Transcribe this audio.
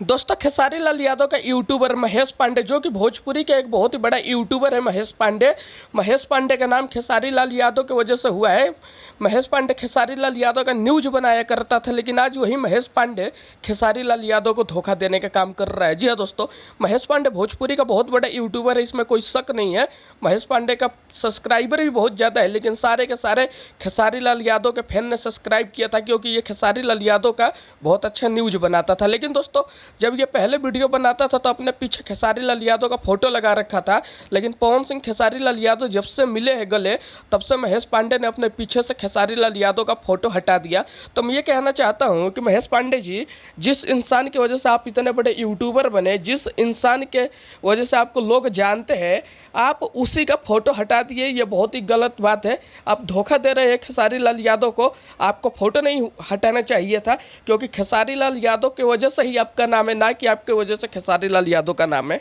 दोस्तों खेसारी लाल यादव का यूट्यूबर महेश पांडे, जो कि भोजपुरी के एक बहुत ही बड़ा यूट्यूबर है महेश पांडे का नाम खेसारी लाल यादव की वजह से हुआ है। महेश पांडे खेसारी लाल यादव का न्यूज बनाया करता था, लेकिन आज वही महेश पांडे खेसारी लाल यादव को धोखा देने का काम कर रहा है। जी हाँ दोस्तों, महेश पांडे भोजपुरी का बहुत बड़ा यूट्यूबर है, इसमें कोई शक नहीं है। महेश पांडे का सब्सक्राइबर भी बहुत ज़्यादा है, लेकिन सारे के सारे खेसारी लाल यादव के फैन ने सब्सक्राइब किया था, क्योंकि ये खेसारी लाल यादव का बहुत अच्छा न्यूज बनाता था। लेकिन दोस्तों, जब ये पहले वीडियो बनाता था तो अपने पीछे खेसारी लाल यादव का फोटो लगा रखा था, लेकिन पवन सिंह खेसारी लाल यादव जब से मिले हैं गले, तब से महेश पांडे ने अपने पीछे से खेसारी लाल यादव का फोटो हटा दिया। तो मैं ये कहना चाहता हूँ कि महेश पांडे जी, जिस इंसान की वजह से आप इतने बड़े यूट्यूबर बने, जिस इंसान के वजह से आपको लोग जानते हैं, आप उसी का फोटो हटा दिए, ये बहुत ही गलत बात है। आप धोखा दे रहे हैं खेसारी लाल यादव को। आपको फोटो नहीं हटाना चाहिए था, क्योंकि खेसारी लाल यादव की वजह से ही आपका नाम है, ना कि आपके वजह से खेसारी लाल यादव का नाम है।